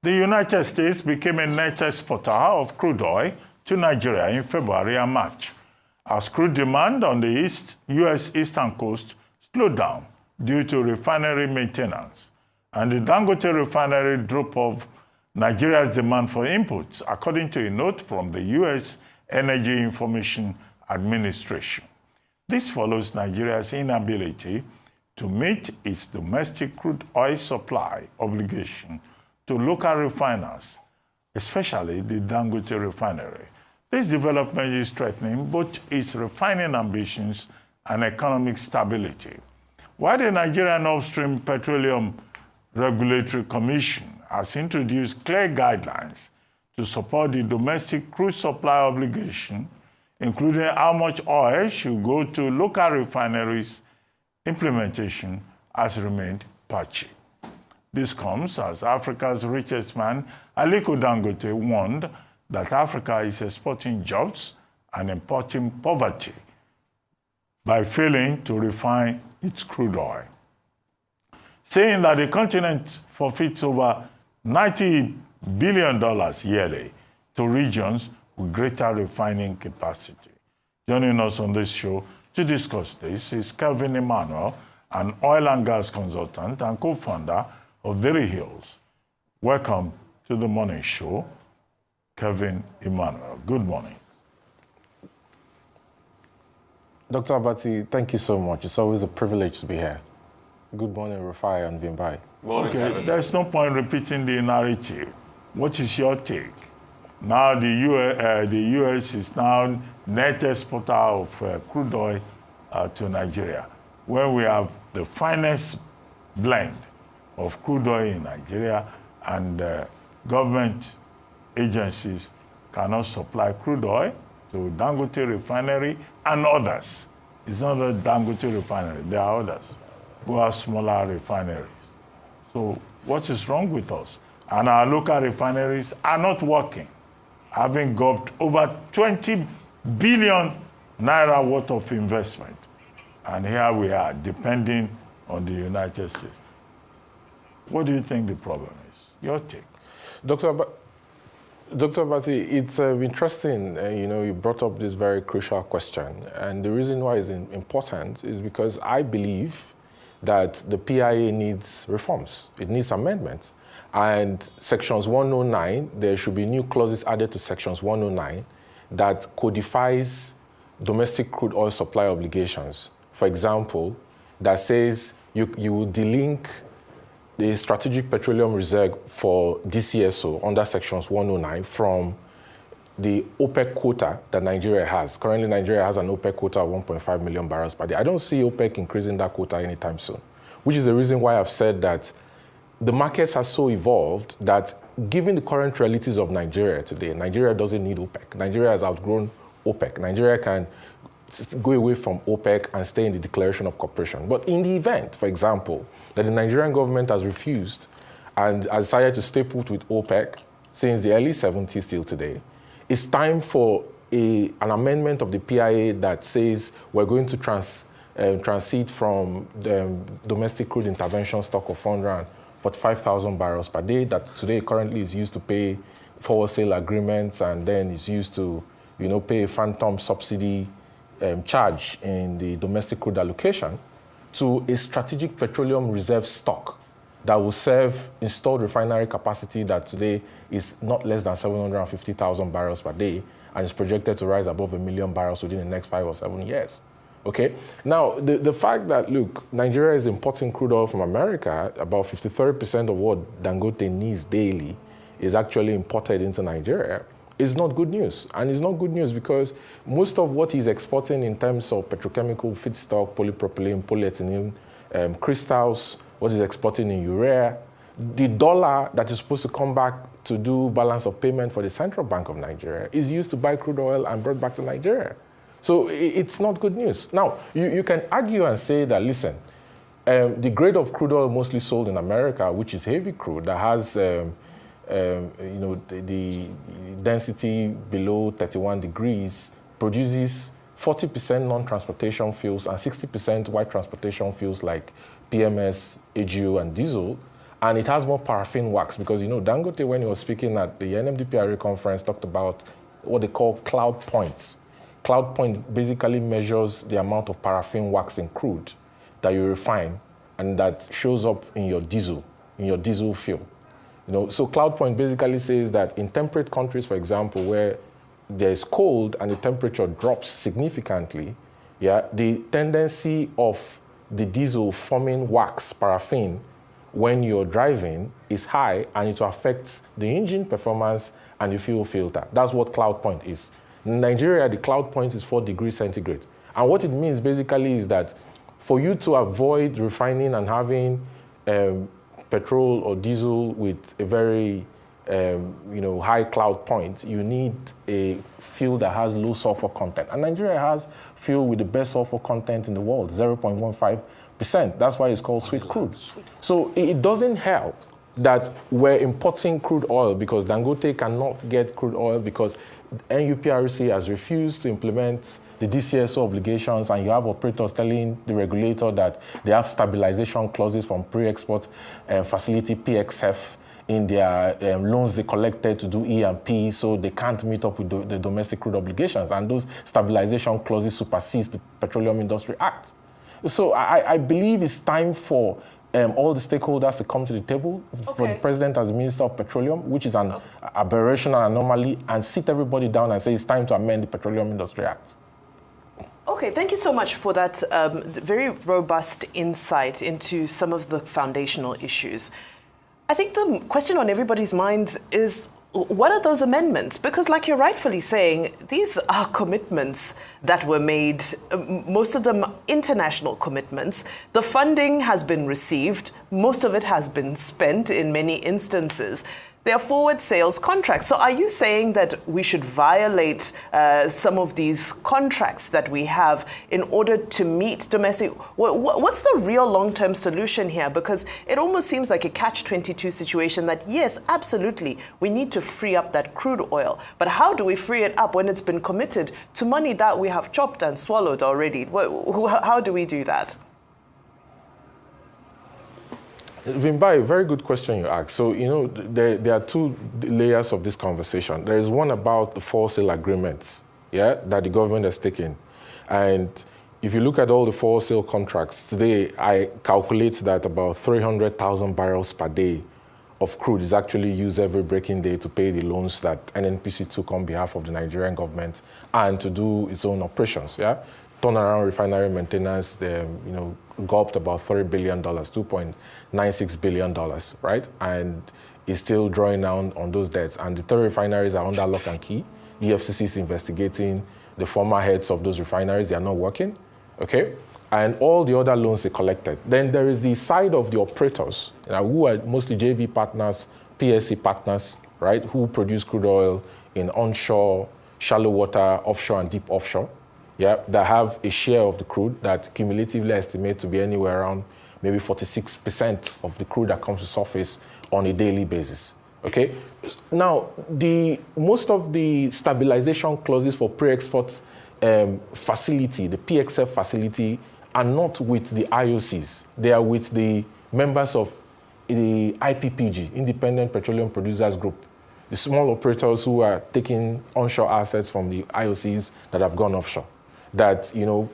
The United States became a net exporter of crude oil to Nigeria in February and March, as crude demand on the U.S. eastern coast slowed down due to refinery maintenance, and the Dangote refinery drop of Nigeria's demand for inputs, according to a note from the U.S. Energy Information Administration. This follows Nigeria's inability to meet its domestic crude oil supply obligation to local refiners, especially the Dangote refinery. This development is threatening both its refining ambitions and economic stability. While the Nigerian Upstream Petroleum Regulatory Commission has introduced clear guidelines to support the domestic crude supply obligation, including how much oil should go to local refineries, implementation has remained patchy. This comes as Africa's richest man, Aliko Dangote, warned that Africa is exporting jobs and importing poverty by failing to refine its crude oil, saying that the continent forfeits over $90 billion yearly to regions with greater refining capacity. Joining us on this show to discuss this is Kelvin Emmanuel, an oil and gas consultant and co-founder of Very Hills. Welcome to the morning show, Kelvin Emmanuel. Good morning. Dr. Abati, thank you so much. It's always a privilege to be here. Good morning, Rufai and Vimbai. Okay, Kevin. There's no point repeating the narrative. What is your take? Now the U.S. is now net exporter of crude oil to Nigeria, where we have the finest blend of crude oil in Nigeria, and government agencies cannot supply crude oil to Dangote refinery and others. It's not a Dangote refinery, there are others who are smaller refineries. So what is wrong with us? And our local refineries are not working, having got over 20 billion naira worth of investment. And here we are, depending on the United States. What do you think the problem is? Your take. Dr. Abati, it's interesting, you brought up this very crucial question. And the reason why it's important is because I believe that the PIA needs reforms. It needs amendments. And sections 109, there should be new clauses added to sections 109 that codifies domestic crude oil supply obligations. For example, that says you will delink the Strategic Petroleum Reserve for DCSO under sections 109 from the OPEC quota that Nigeria has. Currently, Nigeria has an OPEC quota of 1.5 million barrels per day. I don't see OPEC increasing that quota anytime soon, which is the reason why I've said that the markets are so evolved that given the current realities of Nigeria today, Nigeria doesn't need OPEC. Nigeria has outgrown OPEC. Nigeria can go away from OPEC and stay in the Declaration of Cooperation. But in the event, for example, that the Nigerian government has refused and has decided to stay put with OPEC since the early 70s till today, it's time for an amendment of the PIA that says we're going to transit from the domestic crude intervention stock of 445,000 barrels per day that today currently is used to pay forward sale agreements and then is used to pay a phantom subsidy charge in the domestic crude allocation, to a strategic petroleum reserve stock that will serve installed refinery capacity that today is not less than 750,000 barrels per day and is projected to rise above 1 million barrels within the next 5 or 7 years. Okay? Now, the fact that, look, Nigeria is importing crude oil from America, about 53% of what Dangote needs daily is actually imported into Nigeria, is not good news. And it's not good news because most of what he's exporting in terms of petrochemical feedstock, polypropylene, polyethylene, crystals, what he's exporting in urea, the dollar that is supposed to come back to do balance of payment for the Central Bank of Nigeria is used to buy crude oil and brought back to Nigeria. So it's not good news. Now, you can argue and say that, listen, the grade of crude oil mostly sold in America, which is heavy crude, that has the density below 31 degrees, produces 40% non-transportation fuels and 60% white transportation fuels like PMS, AGO, and diesel. and it has more paraffin wax because, you know, Dangote, when he was speaking at the NMDPRA conference, talked about what they call cloud points. Cloud point basically measures the amount of paraffin wax in crude that you refine and that shows up in your diesel fuel. You know, so cloud point basically says that in temperate countries, for example, where there's cold and the temperature drops significantly, yeah, the tendency of the diesel forming wax, paraffin, when you're driving is high, and it affects the engine performance and the fuel filter. That's what cloud point is. In Nigeria, the cloud point is 4 degrees centigrade. And what it means basically is that for you to avoid refining and having petrol or diesel with a very high cloud point, you need a fuel that has low sulfur content. And Nigeria has fuel with the best sulfur content in the world, 0.15%. That's why it's called sweet crude. So it doesn't help that we're importing crude oil because Dangote cannot get crude oil because NUPRC has refused to implement the DCSO obligations, and you have operators telling the regulator that they have stabilization clauses from pre-export facility PXF in their loans they collected to do E&P, so they can't meet up with the domestic crude obligations, and those stabilization clauses supersede the Petroleum Industry Act. So I believe it's time for all the stakeholders to come to the table, for the president as Minister of Petroleum, which is an aberration and anomaly, and sit everybody down and say it's time to amend the Petroleum Industry Act. Okay, thank you so much for that very robust insight into some of the foundational issues. I think the question on everybody's minds is, what are those amendments? Because like you're rightfully saying, these are commitments that were made, most of them international commitments. The funding has been received. Most of it has been spent in many instances. They are forward sales contracts. So are you saying that we should violate some of these contracts that we have in order to meet domestic? What's the real long-term solution here? Because it almost seems like a catch-22 situation that, yes, absolutely, we need to free up that crude oil. But how do we free it up when it's been committed to money that we have chopped and swallowed already? How do we do that? Vimbai, very good question you asked. So, you know, there are two layers of this conversation. There is one about the for-sale agreements, yeah, that the government has taken. And if you look at all the for-sale contracts, today I calculate that about 300,000 barrels per day of crude is actually used every breaking day to pay the loans that NNPC took on behalf of the Nigerian government and to do its own operations, yeah? Turnaround refinery maintenance, gulped about $3 billion, $2.96 billion, right? And is still drawing down on those debts. And the 3 refineries are under lock and key. EFCC is investigating the former heads of those refineries. They are not working, okay? And all the other loans they collected. Then there is the side of the operators, who are mostly JV partners, PSC partners, right? Who produce crude oil in onshore, shallow water, offshore, and deep offshore. Yeah, that have a share of the crude that cumulatively estimate to be anywhere around maybe 46% of the crude that comes to surface on a daily basis. Okay, now most of the stabilization clauses for pre-export facility, the PXF facility, are not with the IOCs. They are with the members of the IPPG, Independent Petroleum Producers Group, the small operators who are taking onshore assets from the IOCs that have gone offshore. That,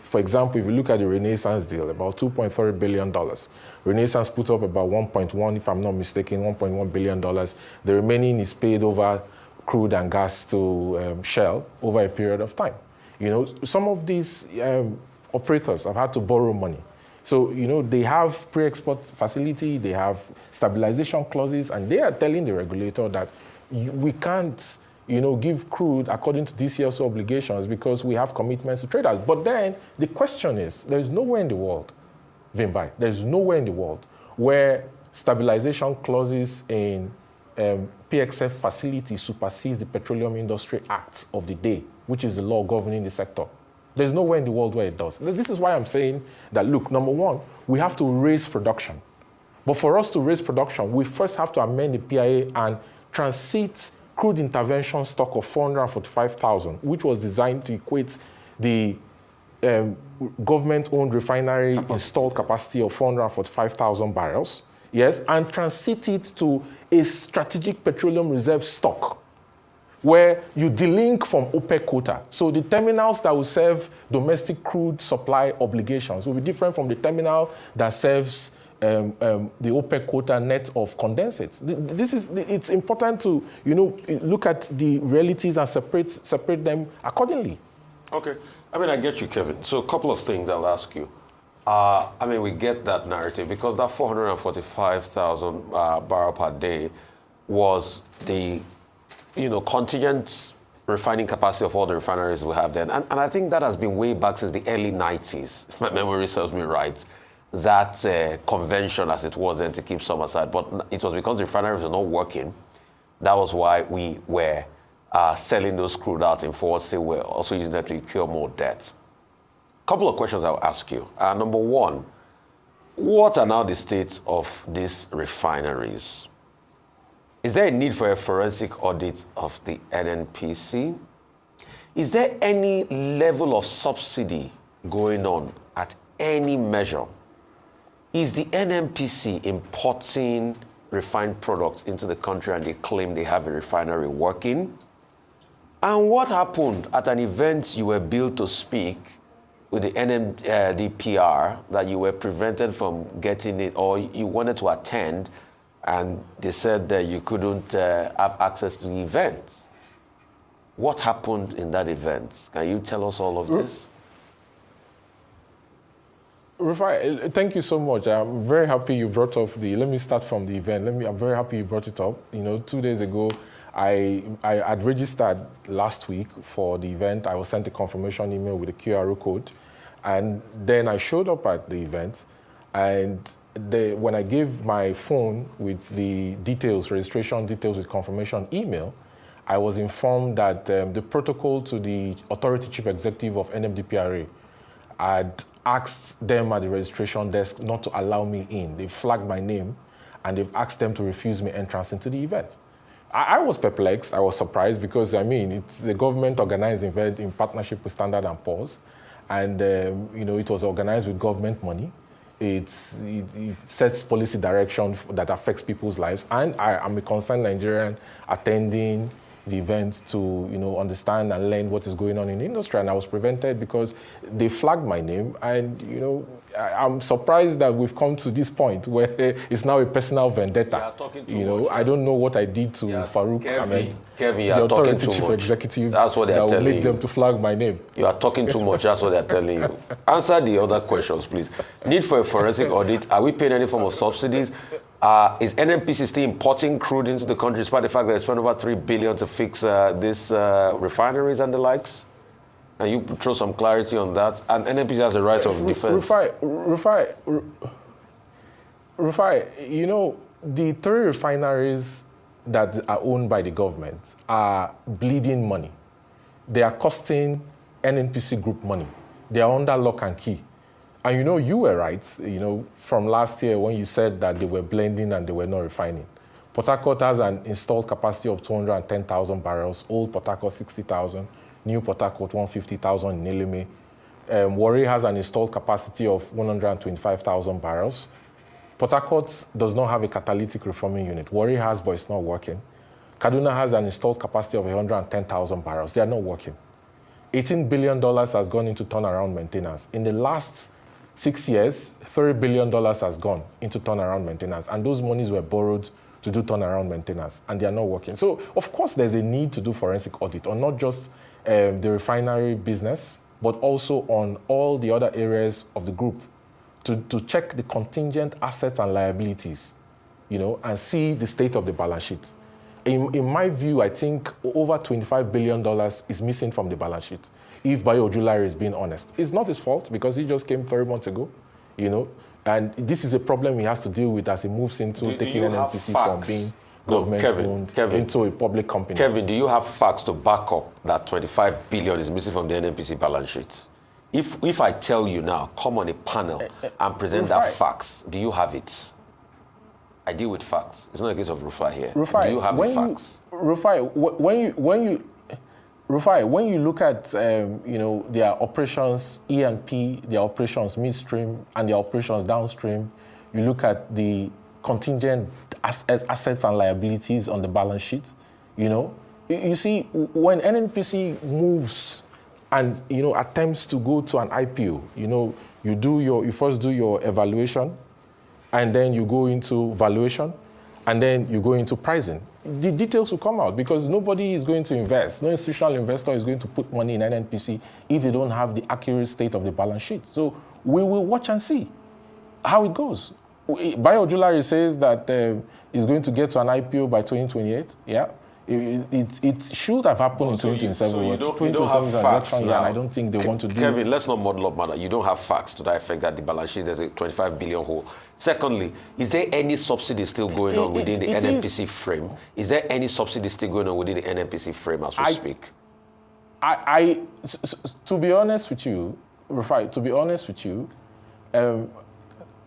for example, if you look at the Renaissance deal, about $2.3 billion. Renaissance put up about 1.1, if I'm not mistaken, $1.1 billion. The remaining is paid over crude and gas to Shell over a period of time. Some of these operators have had to borrow money. So, they have pre-export facility, they have stabilization clauses, and they are telling the regulator that we can't give crude according to DCSO obligations because we have commitments to traders. But then the question is, there's nowhere in the world, Vimbai, there's nowhere in the world where stabilization clauses in PXF facilities supersedes the Petroleum Industry Act of the day, which is the law governing the sector. There's nowhere in the world where it does. This is why I'm saying that, look, number one, we have to raise production. But for us to raise production, we first have to amend the PIA and transit crude intervention stock of 445,000, which was designed to equate the government-owned refinery installed capacity of 445,000 barrels, yes, and transit it to a strategic petroleum reserve stock where you delink from OPEC quota. So the terminals that will serve domestic crude supply obligations will be different from the terminal that serves the OPEC quota net of condensates. It's important to, look at the realities and separate them accordingly. Okay. I mean, I get you, Kevin. So a couple of things I'll ask you. We get that narrative because that 445,000 barrel per day was the, contingent refining capacity of all the refineries we have then. And I think that has been way back since the early 90s, if my memory serves me right. That convention, as it was then, to keep some aside. But it was because the refineries were not working. That was why we were selling those crude out in forward sale. We're also using that to incur more debt. Couple of questions I'll ask you. Number one, what are now the states of these refineries? Is there a need for a forensic audit of the NNPC? Is there any level of subsidy going on at any measure? Is the NNPC importing refined products into the country and they claim they have a refinery working? And what happened at an event you were billed to speak with the NMDPRA that you were prevented from getting it, or you wanted to attend and they said that you couldn't have access to the event? What happened in that event? Can you tell us all of this? Rufai, thank you so much. I'm very happy you brought up let me start from the event. I'm very happy you brought it up. 2 days ago, I had registered last week for the event. I was sent a confirmation email with a QR code. And then I showed up at the event. And when I gave my phone with the details, registration details with confirmation email, I was informed that the protocol to the Authority Chief Executive of NMDPRA had asked them at the registration desk not to allow me in. They flagged my name and they've asked them to refuse me entrance into the event. I was perplexed. I was surprised because, it's a government-organized event in partnership with Standard & Poor's. And, it was organized with government money. It sets policy direction that affects people's lives. And I'm a concerned Nigerian attending the event to, understand and learn what is going on in the industry. And I was prevented because they flagged my name. And, I'm surprised that we've come to this point where it's now a personal vendetta. I don't know what I did to Farouk Ahmed, Kevin, the Authority Chief Executive, that's what they're that will make them to flag my name. You are talking too much. That's what they're telling you. Answer the other questions, please. Need for a forensic audit. Are we paying any form of subsidies? Is NNPC still importing crude into the country despite the fact that they spent over $3 billion to fix these refineries and the likes? And you throw some clarity on that. And NNPC has a right of defense. Rufai, the 3 refineries that are owned by the government are bleeding money. They are costing NNPC Group money. They are under lock and key. And you were right, from last year when you said that they were blending and they were not refining. Port Harcourt has an installed capacity of 210,000 barrels, old Port Harcourt 60,000, new Port Harcourt 150,000 in Eleme. Warri has an installed capacity of 125,000 barrels. Port Harcourt does not have a catalytic reforming unit. Warri has, but it's not working. Kaduna has an installed capacity of 110,000 barrels. They are not working. $18 billion has gone into turnaround maintenance. In the last 6 years, $30 billion has gone into turnaround maintenance, and those monies were borrowed to do turnaround maintenance, and they are not working. So, of course, there's a need to do forensic audit on not just the refinery business, but also on all the other areas of the group to check the contingent assets and liabilities, and see the state of the balance sheet. In my view, I think over $25 billion is missing from the balance sheet. If Bayo Ojulari is being honest, it's not his fault because he just came 3 months ago, and this is a problem he has to deal with as he moves into taking NNPC from being government-owned into a public company. Kevin, do you have facts to back up that $25 billion is missing from the NNPC balance sheet? If I tell you now, come on a panel and present that facts, do you have it? I deal with facts. It's not a case of Rufai here. Do you have the facts? Rufai, when you look at their operations E&P, their operations midstream, and their operations downstream, you look at the contingent assets and liabilities on the balance sheet. You know, you see, when NNPC moves and, you know, attempts to go to an IPO, you know, you first do your evaluation, and then you go into valuation, and then you go into pricing. The details will come out because nobody is going to invest. No institutional investor is going to put money in NNPC if they don't have the accurate state of the balance sheet. So we will watch and see how it goes. Biojulari says that it's going to get to an IPO by 2028. Yeah. It should have happened in 2027. So you don't 2027 is an facts election year, and I don't think they want to do. Kevin, let's not muddle up matter. You don't have facts to that effect that the balance sheet there's a 25 billion hole. Secondly, is there any subsidy still going on within the NNPC frame? Is there any subsidy still going on within the NNPC frame as we speak? To be honest with you, Rufai, to be honest with you,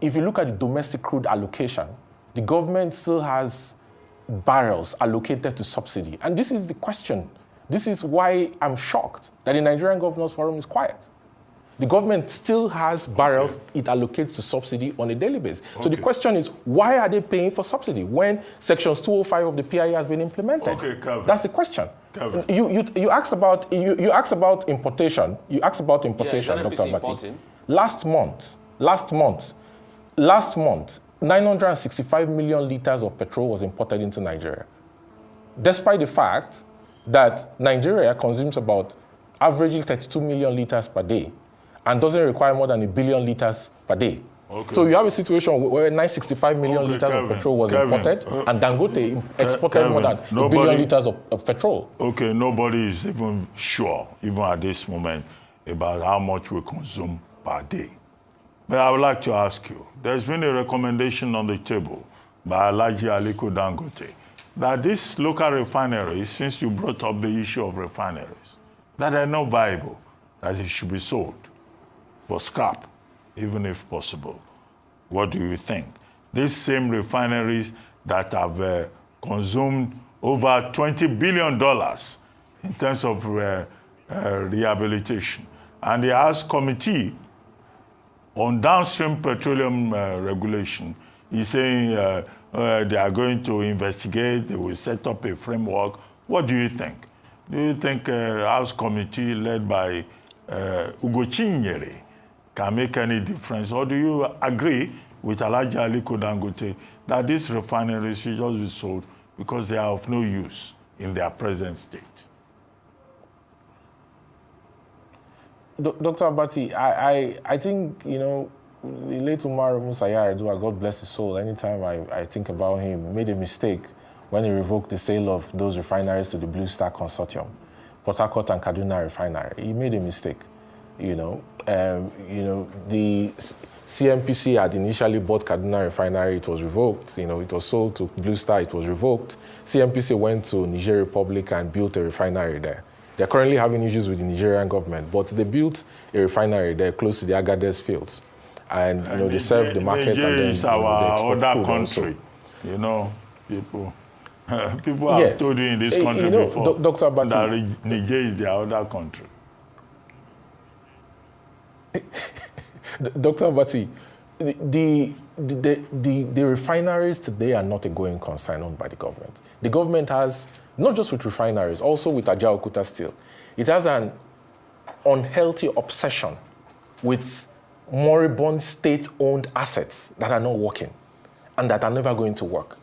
if you look at the domestic crude allocation, the government still has barrels allocated to subsidy. And this is the question. This is why I'm shocked that the Nigerian Governors Forum is quiet. The government still has barrels it allocates to subsidy on a daily basis. So the question is, why are they paying for subsidy when Sections 205 of the PIA has been implemented? Okay, Kelvin. That's the question. Kelvin. You asked about importation. You asked about importation, Dr. Abati. Last month, 965 million liters of petrol was imported into Nigeria, despite the fact that Nigeria consumes about averaging 32 million liters per day and doesn't require more than 1 billion liters per day. Okay. So you have a situation where 965 million liters of petrol was imported, and Dangote exported more than 1 billion liters of petrol. Okay, nobody is even sure, even at this moment, about how much we consume per day. But I would like to ask you, there's been a recommendation on the table by Alhaji Aliko Dangote that these local refineries, since you brought up the issue of refineries, that are not viable, that it should be sold for scrap, even if possible. What do you think? These same refineries that have consumed over $20 billion in terms of rehabilitation. And the House Committee on downstream petroleum regulation is saying they are going to investigate, they will set up a framework. What do you think? Do you think House Committee led by Ugo Chinyere can make any difference? Or do you agree with Alhaji Aliko Dangote that these refineries should just be sold because they are of no use in their present state? Dr. Abati, I think, you know, the late Umaru Musa Yar'Adua, God bless his soul, anytime I think about him, made a mistake when he revoked the sale of those refineries to the Blue Star Consortium, Port Harcourt and Kaduna refinery. He made a mistake, you know. The CMPC had initially bought Kaduna refinery, it was revoked. You know, it was sold to Blue Star, it was revoked. CMPC went to Niger Republic and built a refinery there. They're currently having issues with the Nigerian government, but they built a refinery there close to the Agadez fields. And, you know, they serve the markets and then is our other country. You know, people have told you in this country before Dr. Abati, that Niger is their other country. Dr. Abati, the refineries today are not a going concern owned by the government. The government has, not just with refineries, also with Ajaokuta Steel, it has an unhealthy obsession with moribund state-owned assets that are not working and that are never going to work.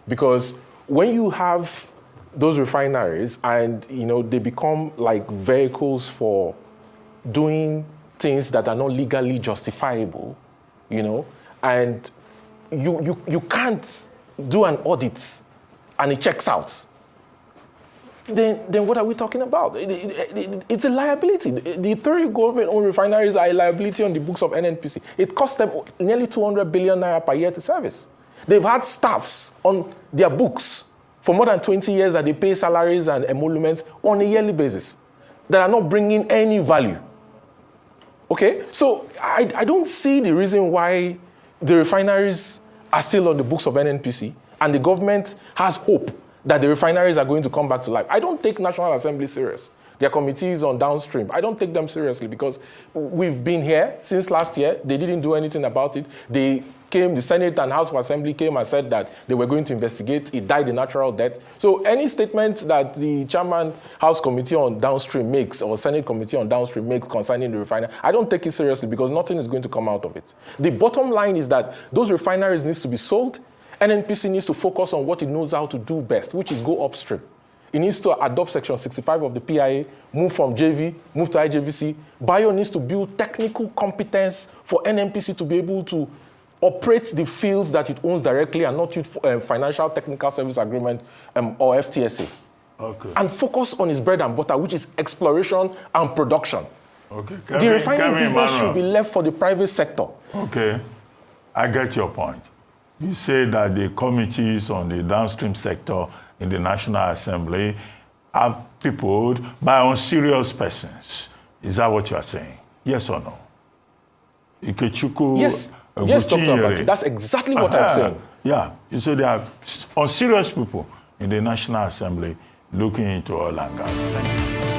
Because when you have those refineries and, you know, they become like vehicles for doing things that are not legally justifiable, you know, and you can't do an audit and it checks out, then what are we talking about? It's a liability. The three government-owned refineries are a liability on the books of NNPC. It costs them nearly 200 billion naira per year to service. They've had staffs on their books for more than 20 years that they pay salaries and emoluments on a yearly basis that are not bringing any value. Okay? So I don't see the reason why the refineries are still on the books of NNPC and the government has hope that the refineries are going to come back to life. I don't take National Assembly serious. their committees on downstream. I don't take them seriously because we've been here since last year. They didn't do anything about it. The Senate and House of Assembly came and said that they were going to investigate. It died a natural death. So any statement that the chairman House Committee on Downstream makes or Senate Committee on Downstream makes concerning the refinery, I don't take it seriously because nothing is going to come out of it. The bottom line is that those refineries need to be sold. NNPC needs to focus on what it knows how to do best, which is go upstream. It needs to adopt Section 65 of the PIA, move from JV, move to IJVC. Bio needs to build technical competence for NNPC to be able to operate the fields that it owns directly and not use financial technical service agreement or FTSA. Okay. And focus on its bread and butter, which is exploration and production. Okay. The refining business Emmanuel. should be left for the private sector. Okay. I get your point. You say that the committees on the downstream sector in the National Assembly are peopled by unserious persons. Is that what you are saying? Yes or no? Ikechukwu, Yes, yes, Dr. Abati, that's exactly what I'm saying. Yeah, so there are unserious people in the National Assembly looking into oil and gas. Thank you.